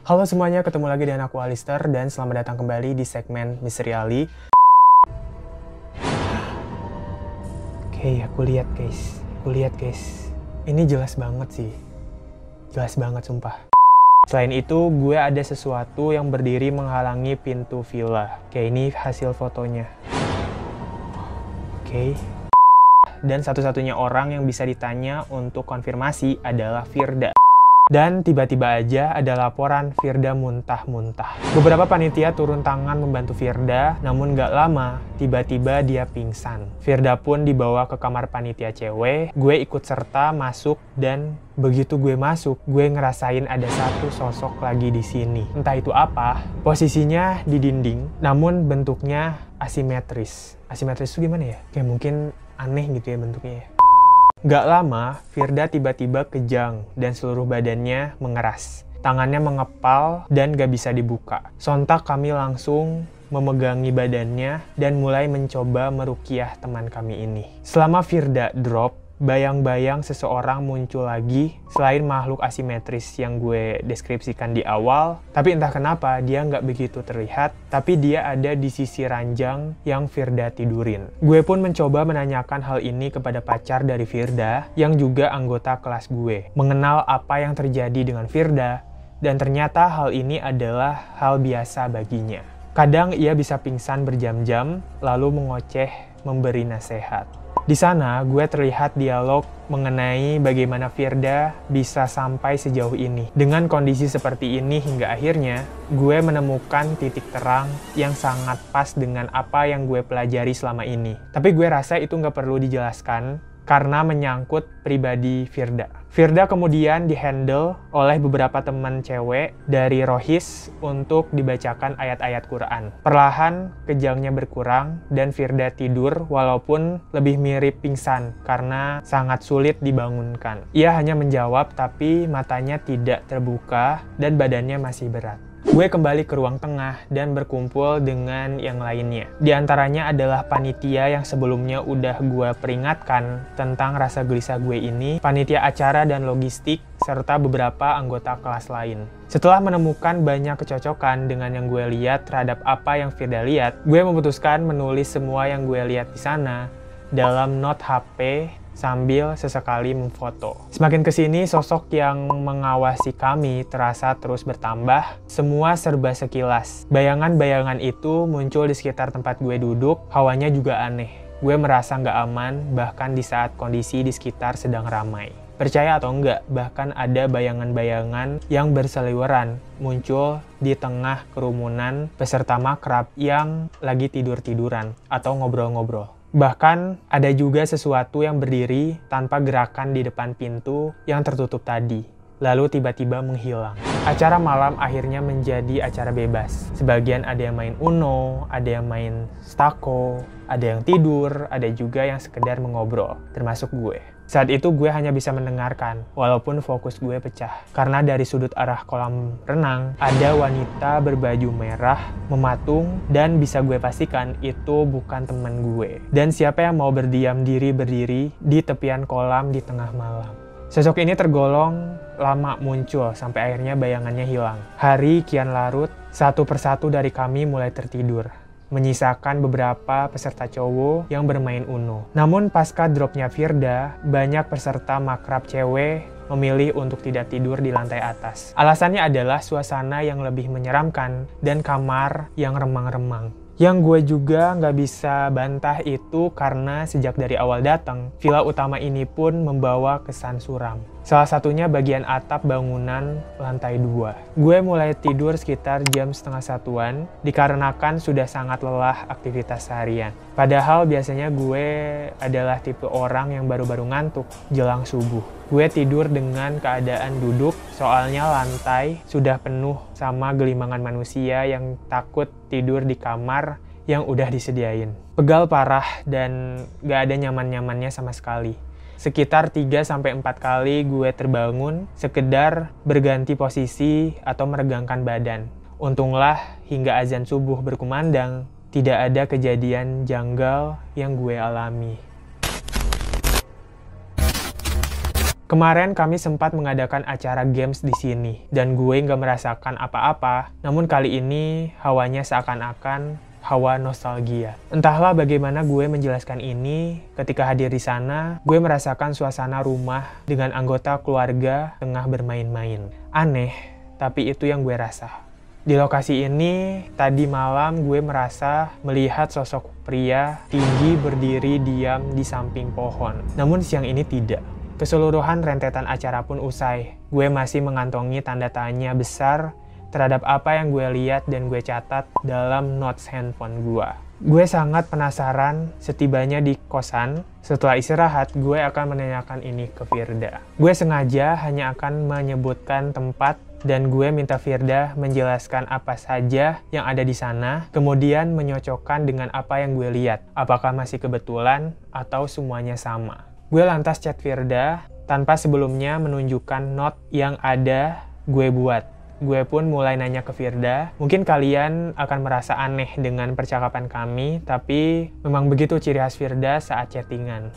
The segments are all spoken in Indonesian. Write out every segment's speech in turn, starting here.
Halo semuanya, ketemu lagi dengan aku Alister dan selamat datang kembali di segmen Misteri Ali. Oke, aku lihat guys. Ini jelas banget sih. Jelas banget sumpah. Selain itu, gue ada sesuatu yang berdiri menghalangi pintu villa. Oke, ini hasil fotonya. Oke. Dan satu-satunya orang yang bisa ditanya untuk konfirmasi adalah Firda. Dan tiba-tiba aja ada laporan Firda muntah-muntah. Beberapa panitia turun tangan membantu Firda, namun gak lama, tiba-tiba dia pingsan. Firda pun dibawa ke kamar panitia cewek, gue ikut serta masuk dan begitu gue masuk, gue ngerasain ada satu sosok lagi di sini. Entah itu apa, posisinya di dinding, namun bentuknya asimetris. Asimetris itu gimana ya? Kayak mungkin aneh gitu ya bentuknya ya. Gak lama, Firda tiba-tiba kejang dan seluruh badannya mengeras. Tangannya mengepal dan gak bisa dibuka. Sontak kami langsung memegangi badannya dan mulai mencoba meruqyah teman kami ini. Selama Firda drop, bayang-bayang seseorang muncul lagi selain makhluk asimetris yang gue deskripsikan di awal. Tapi entah kenapa dia nggak begitu terlihat, tapi dia ada di sisi ranjang yang Firda tidurin. Gue pun mencoba menanyakan hal ini kepada pacar dari Firda yang juga anggota kelas gue, mengenal apa yang terjadi dengan Firda, dan ternyata hal ini adalah hal biasa baginya. Kadang ia bisa pingsan berjam-jam lalu mengoceh memberi nasihat. Di sana, gue terlihat dialog mengenai bagaimana Firda bisa sampai sejauh ini. Dengan kondisi seperti ini hingga akhirnya, gue menemukan titik terang yang sangat pas dengan apa yang gue pelajari selama ini. Tapi gue rasa itu nggak perlu dijelaskan, karena menyangkut pribadi Firda. Firda kemudian dihandle oleh beberapa teman cewek dari Rohis untuk dibacakan ayat-ayat Quran. Perlahan kejangnya berkurang dan Firda tidur walaupun lebih mirip pingsan karena sangat sulit dibangunkan. Ia hanya menjawab tapi matanya tidak terbuka dan badannya masih berat. Gue kembali ke ruang tengah dan berkumpul dengan yang lainnya. Di antaranya adalah panitia yang sebelumnya udah gue peringatkan tentang rasa gelisah gue ini, panitia acara dan logistik, serta beberapa anggota kelas lain. Setelah menemukan banyak kecocokan dengan yang gue lihat terhadap apa yang Firda lihat, gue memutuskan menulis semua yang gue lihat di sana dalam note HP sambil sesekali memfoto. Semakin kesini, sosok yang mengawasi kami terasa terus bertambah. Semua serba sekilas. Bayangan-bayangan itu muncul di sekitar tempat gue duduk. Hawanya juga aneh. Gue merasa nggak aman, bahkan di saat kondisi di sekitar sedang ramai. Percaya atau enggak, bahkan ada bayangan-bayangan yang berseliweran muncul di tengah kerumunan peserta makrab yang lagi tidur-tiduran atau ngobrol-ngobrol. Bahkan ada juga sesuatu yang berdiri tanpa gerakan di depan pintu yang tertutup tadi, lalu tiba-tiba menghilang. Acara malam akhirnya menjadi acara bebas. Sebagian ada yang main Uno, ada yang main Stako, ada yang tidur, ada juga yang sekedar mengobrol, termasuk gue. Saat itu gue hanya bisa mendengarkan, walaupun fokus gue pecah. Karena dari sudut arah kolam renang, ada wanita berbaju merah, mematung, dan bisa gue pastikan itu bukan teman gue. Dan siapa yang mau berdiam diri berdiri di tepian kolam di tengah malam. Sosok ini tergolong lama muncul, sampai akhirnya bayangannya hilang. Hari kian larut, satu persatu dari kami mulai tertidur, menyisakan beberapa peserta cowok yang bermain Uno. Namun pasca dropnya Firda, banyak peserta makrab cewek memilih untuk tidak tidur di lantai atas. Alasannya adalah suasana yang lebih menyeramkan dan kamar yang remang-remang. Yang gue juga nggak bisa bantah itu karena sejak dari awal datang, villa utama ini pun membawa kesan suram. Salah satunya bagian atap bangunan lantai 2. Gue mulai tidur sekitar jam 12:30 dikarenakan sudah sangat lelah aktivitas seharian. Padahal biasanya gue adalah tipe orang yang baru-baru ngantuk jelang subuh. Gue tidur dengan keadaan duduk, soalnya lantai sudah penuh sama gelimangan manusia yang takut tidur di kamar yang udah disediain. Pegal parah dan gak ada nyaman-nyamannya sama sekali. Sekitar 3-4 kali gue terbangun, sekedar berganti posisi atau meregangkan badan. Untunglah hingga azan subuh berkumandang, tidak ada kejadian janggal yang gue alami. Kemarin kami sempat mengadakan acara games di sini, dan gue nggak merasakan apa-apa, namun kali ini hawanya seakan-akan hawa nostalgia. Entahlah bagaimana gue menjelaskan ini, ketika hadir di sana, gue merasakan suasana rumah dengan anggota keluarga tengah bermain-main. Aneh, tapi itu yang gue rasa. Di lokasi ini, tadi malam gue merasa melihat sosok pria tinggi berdiri diam di samping pohon. Namun siang ini tidak. Keseluruhan rentetan acara pun usai. Gue masih mengantongi tanda tanya besar terhadap apa yang gue lihat dan gue catat dalam notes handphone gue. Gue sangat penasaran setibanya di kosan. Setelah istirahat, gue akan menanyakan ini ke Firda. Gue sengaja hanya akan menyebutkan tempat dan gue minta Firda menjelaskan apa saja yang ada di sana, kemudian menyocokkan dengan apa yang gue lihat. Apakah masih kebetulan atau semuanya sama. Gue lantas chat Firda tanpa sebelumnya menunjukkan note yang ada gue buat. Gue pun mulai nanya ke Firda, mungkin kalian akan merasa aneh dengan percakapan kami, tapi memang begitu ciri khas Firda saat chattingan.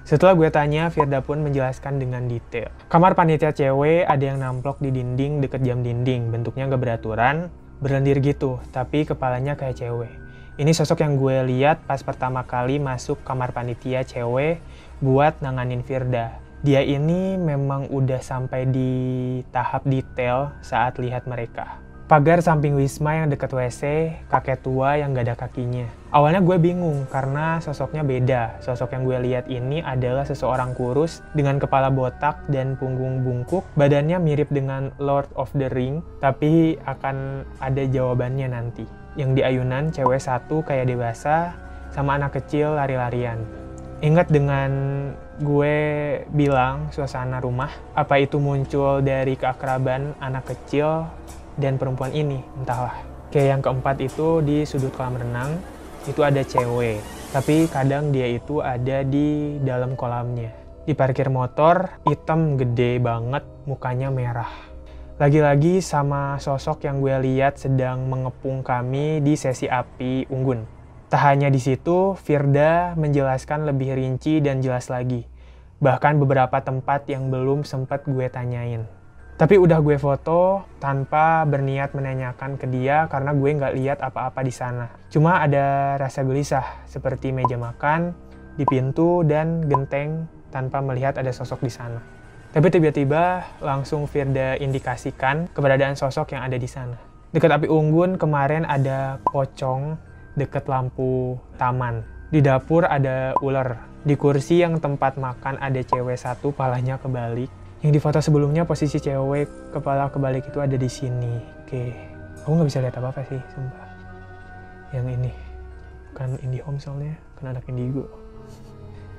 Setelah gue tanya, Firda pun menjelaskan dengan detail. Kamar panitia cewek ada yang namplok di dinding deket jam dinding, bentuknya gak beraturan, berlendir gitu, tapi kepalanya kayak cewek. Ini sosok yang gue lihat pas pertama kali masuk kamar panitia cewek buat nanganin Firda. Dia ini memang udah sampai di tahap detail saat lihat mereka. Pagar samping Wisma yang deket WC, kakek tua yang gak ada kakinya. Awalnya gue bingung karena sosoknya beda. Sosok yang gue lihat ini adalah seseorang kurus dengan kepala botak dan punggung bungkuk. Badannya mirip dengan Lord of the Ring, tapi akan ada jawabannya nanti. Yang di ayunan cewek satu kayak dewasa sama anak kecil lari-larian. Ingat dengan gue bilang suasana rumah, apa itu muncul dari keakraban anak kecil dan perempuan ini, entahlah. Kayak yang keempat itu di sudut kolam renang, itu ada cewek. Tapi kadang dia itu ada di dalam kolamnya. Di parkir motor, hitam gede banget, mukanya merah. Lagi-lagi sama sosok yang gue lihat sedang mengepung kami di sesi api unggun. Tak hanya di situ, Firda menjelaskan lebih rinci dan jelas lagi. Bahkan beberapa tempat yang belum sempat gue tanyain. Tapi udah gue foto tanpa berniat menanyakan ke dia karena gue nggak lihat apa-apa di sana. Cuma ada rasa gelisah seperti meja makan, di pintu, dan genteng tanpa melihat ada sosok di sana. Tapi tiba-tiba langsung Firda indikasikan keberadaan sosok yang ada di sana. Dekat api unggun kemarin ada pocong dekat lampu taman. Di dapur ada ular. Di kursi yang tempat makan ada cewek satu palanya kebalik. Yang di foto sebelumnya posisi cewek kepala kebalik itu ada di sini. Oke, aku nggak bisa lihat apa-apa sih, sumpah. Yang ini, bukan IndiHome soalnya, kan anak Indigo.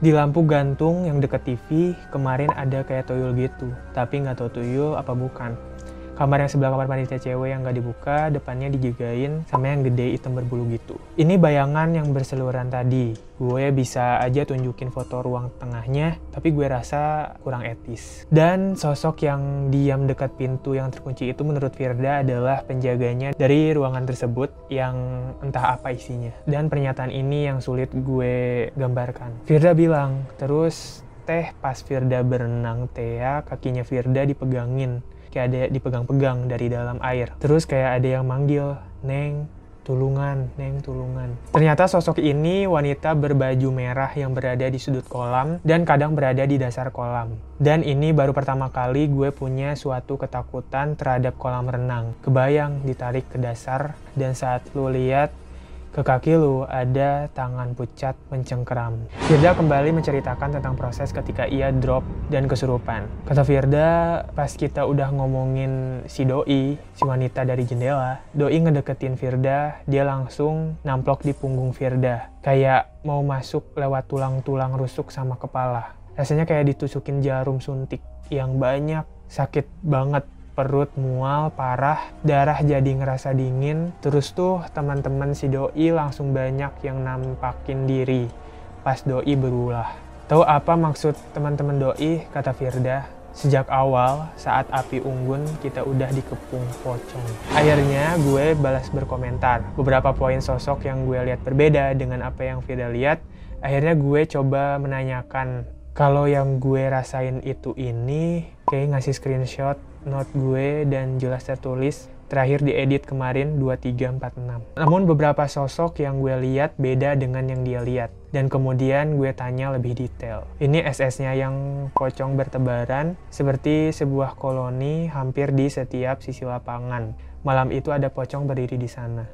Di lampu gantung yang deket TV, kemarin ada kayak tuyul gitu. Tapi nggak tahu tuyul apa bukan. Kamar yang sebelah kamar panitia cewek yang nggak dibuka, depannya dijagain sama yang gede hitam berbulu gitu. Ini bayangan yang berseliweran tadi. Gue bisa aja tunjukin foto ruang tengahnya, tapi gue rasa kurang etis. Dan sosok yang diam dekat pintu yang terkunci itu menurut Firda adalah penjaganya dari ruangan tersebut yang entah apa isinya. Dan pernyataan ini yang sulit gue gambarkan. Firda bilang, terus pas Firda berenang kakinya Firda dipegangin. Kayak ada dipegang-pegang dari dalam air. Terus kayak ada yang manggil, Neng, tulungan, Neng, tulungan. Ternyata sosok ini wanita berbaju merah yang berada di sudut kolam dan kadang berada di dasar kolam. Dan ini baru pertama kali gue punya suatu ketakutan terhadap kolam renang. Kebayang ditarik ke dasar dan saat lu lihat ke kaki lu ada tangan pucat mencengkeram. Firda kembali menceritakan tentang proses ketika ia drop dan kesurupan. Kata Firda, pas kita udah ngomongin si Doi, si wanita dari jendela, Doi ngedeketin Firda, dia langsung namplok di punggung Firda. Kayak mau masuk lewat tulang-tulang rusuk sama kepala. Rasanya kayak ditusukin jarum suntik yang banyak, sakit banget. Perut mual parah, darah jadi ngerasa dingin. Terus tuh teman-teman si Doi langsung banyak yang nampakin diri pas Doi berulah. Tahu apa maksud teman-teman Doi? Kata Firda. Sejak awal saat api unggun kita udah dikepung pocong. Akhirnya gue balas berkomentar. Beberapa poin sosok yang gue lihat berbeda dengan apa yang Firda lihat Akhirnya gue coba menanyakan kalau yang gue rasain itu ini, kayak ngasih screenshot note gue dan jelas tertulis terakhir diedit kemarin 2346. Namun beberapa sosok yang gue lihat beda dengan yang dia lihat. Dan kemudian gue tanya lebih detail. Ini SS-nya yang pocong bertebaran seperti sebuah koloni hampir di setiap sisi lapangan. Malam itu ada pocong berdiri di sana.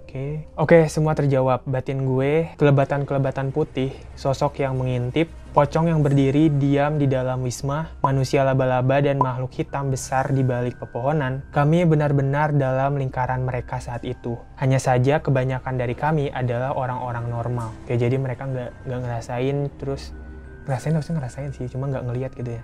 Oke, semua terjawab. Batin gue, kelebatan-kelebatan putih, sosok yang mengintip, pocong yang berdiri diam di dalam wisma, manusia laba-laba dan makhluk hitam besar di balik pepohonan. Kami benar-benar dalam lingkaran mereka saat itu. Hanya saja kebanyakan dari kami adalah orang-orang normal. Jadi mereka nggak ngerasain, terus harusnya ngerasain sih, cuma nggak ngelihat gitu ya.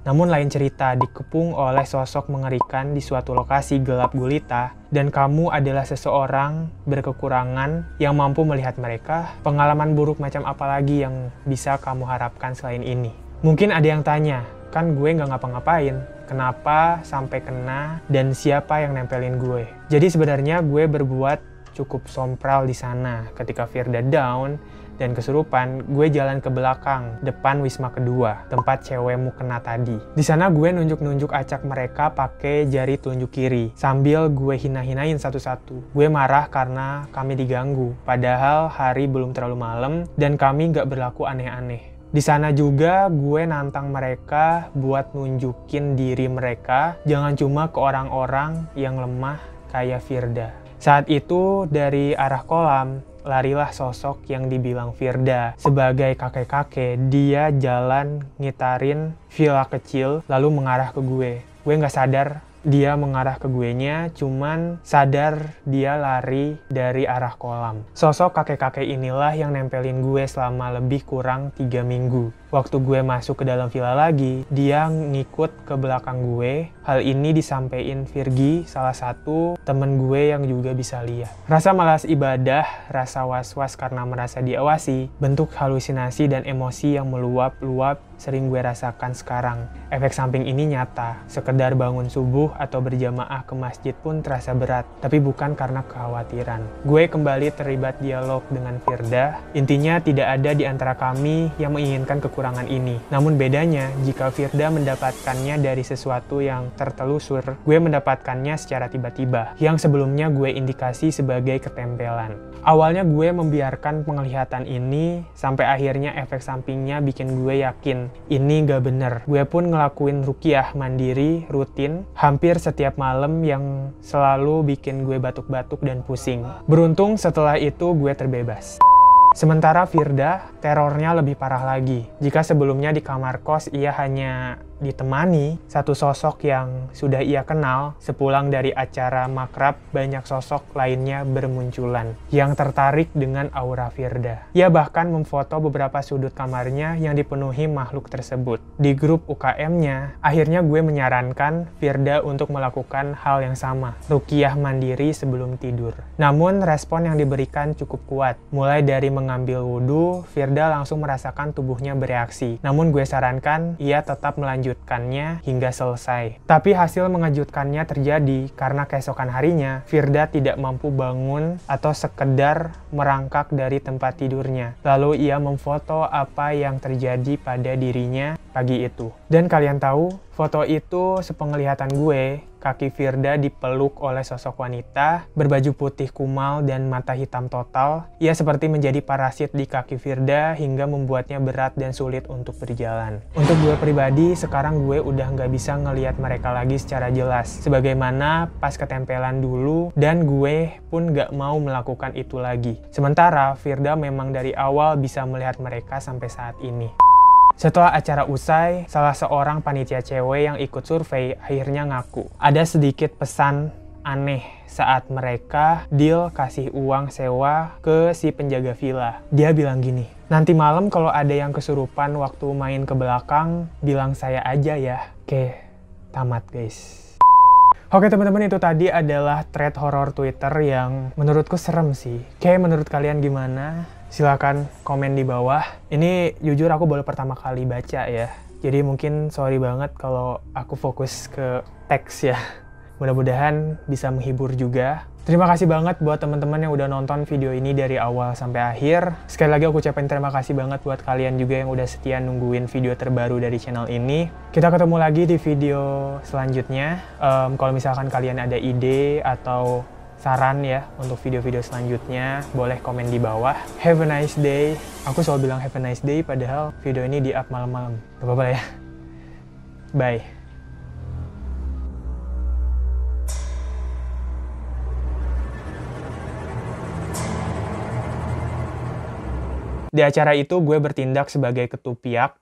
Namun lain cerita, dikepung oleh sosok mengerikan di suatu lokasi gelap gulita, dan kamu adalah seseorang berkekurangan yang mampu melihat mereka. Pengalaman buruk macam apa lagi yang bisa kamu harapkan selain ini? Mungkin ada yang tanya, kan gue nggak ngapa-ngapain, kenapa sampai kena dan siapa yang nempelin gue? Jadi sebenarnya gue berbuat cukup sompral di sana. Ketika Firda down dan kesurupan, gue jalan ke belakang, depan wisma kedua, tempat cewekmu kena tadi. Di sana gue nunjuk-nunjuk acak mereka pakai jari telunjuk kiri, sambil gue hina-hinain satu-satu. Gue marah karena kami diganggu, padahal hari belum terlalu malam dan kami gak berlaku aneh-aneh. Di sana juga gue nantang mereka buat nunjukin diri mereka, jangan cuma ke orang-orang yang lemah kayak Firda. Saat itu dari arah kolam, larilah sosok yang dibilang Firda. Sebagai kakek-kakek, dia jalan ngitarin villa kecil lalu mengarah ke gue. Gue nggak sadar dia mengarah ke guenya, cuman sadar dia lari dari arah kolam. Sosok kakek-kakek inilah yang nempelin gue selama lebih kurang 3 minggu. Waktu gue masuk ke dalam villa lagi, dia ngikut ke belakang gue. Hal ini disampaikan Virgi, salah satu temen gue yang juga bisa lihat. Rasa malas ibadah, rasa was-was karena merasa diawasi, bentuk halusinasi dan emosi yang meluap-luap sering gue rasakan sekarang. Efek samping ini nyata. Sekedar bangun subuh atau berjamaah ke masjid pun terasa berat, tapi bukan karena kekhawatiran. Gue kembali terlibat dialog dengan Firda. Intinya tidak ada di antara kami yang menginginkan kekurangan ini. Namun bedanya, jika Firda mendapatkannya dari sesuatu yang tertelusur, gue mendapatkannya secara tiba-tiba, yang sebelumnya gue indikasi sebagai ketempelan. Awalnya gue membiarkan penglihatan ini, sampai akhirnya efek sampingnya bikin gue yakin ini gak bener. Gue pun ngelakuin ruqyah mandiri rutin hampir setiap malam yang selalu bikin gue batuk-batuk dan pusing. Beruntung setelah itu gue terbebas. Sementara Firda, terornya lebih parah lagi. Jika sebelumnya di kamar kos ia hanya ditemani satu sosok yang sudah ia kenal, sepulang dari acara makrab banyak sosok lainnya bermunculan yang tertarik dengan aura Firda. Ia bahkan memfoto beberapa sudut kamarnya yang dipenuhi makhluk tersebut. Di grup UKM-nya, akhirnya gue menyarankan Firda untuk melakukan hal yang sama, ruqyah mandiri sebelum tidur. Namun respon yang diberikan cukup kuat. Mulai dari mengambil wudhu, Firda langsung merasakan tubuhnya bereaksi. Namun gue sarankan ia tetap melanjutkannya hingga selesai. Tapi hasil mengejutkannya terjadi karena keesokan harinya Firda tidak mampu bangun atau sekedar merangkak dari tempat tidurnya. Lalu ia memfoto apa yang terjadi pada dirinya pagi itu. Dan kalian tahu, foto itu sepenglihatan gue, kaki Firda dipeluk oleh sosok wanita berbaju putih kumal dan mata hitam total. Ia seperti menjadi parasit di kaki Firda hingga membuatnya berat dan sulit untuk berjalan. Untuk gue pribadi, sekarang gue udah nggak bisa ngelihat mereka lagi secara jelas, sebagaimana pas ketempelan dulu, dan gue pun nggak mau melakukan itu lagi. Sementara Firda memang dari awal bisa melihat mereka sampai saat ini. Setelah acara usai, salah seorang panitia cewek yang ikut survei akhirnya ngaku ada sedikit pesan aneh saat mereka deal kasih uang sewa ke si penjaga villa. Dia bilang gini, nanti malam kalau ada yang kesurupan waktu main ke belakang, bilang saya aja ya. Oke, tamat guys. Oke teman-teman, itu tadi adalah thread horor Twitter yang menurutku serem sih. Oke, menurut kalian gimana? Silakan komen di bawah. Ini jujur aku baru pertama kali baca ya. Jadi mungkin sorry banget kalau aku fokus ke teks ya. Mudah-mudahan bisa menghibur juga. Terima kasih banget buat teman-teman yang udah nonton video ini dari awal sampai akhir. Sekali lagi aku ucapin terima kasih banget buat kalian juga yang udah setia nungguin video terbaru dari channel ini. Kita ketemu lagi di video selanjutnya. Kalau misalkan kalian ada ide atau saran ya untuk video-video selanjutnya, boleh komen di bawah. Have a nice day. Aku selalu bilang have a nice day, padahal video ini di up malam-malam. Gak apa-apa lah ya. Bye. Di acara itu gue bertindak sebagai ketupiak,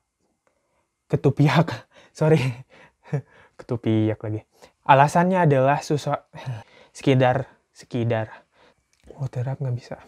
sorry, ketupiak lagi. Alasannya adalah sekedar, mau terap nggak bisa.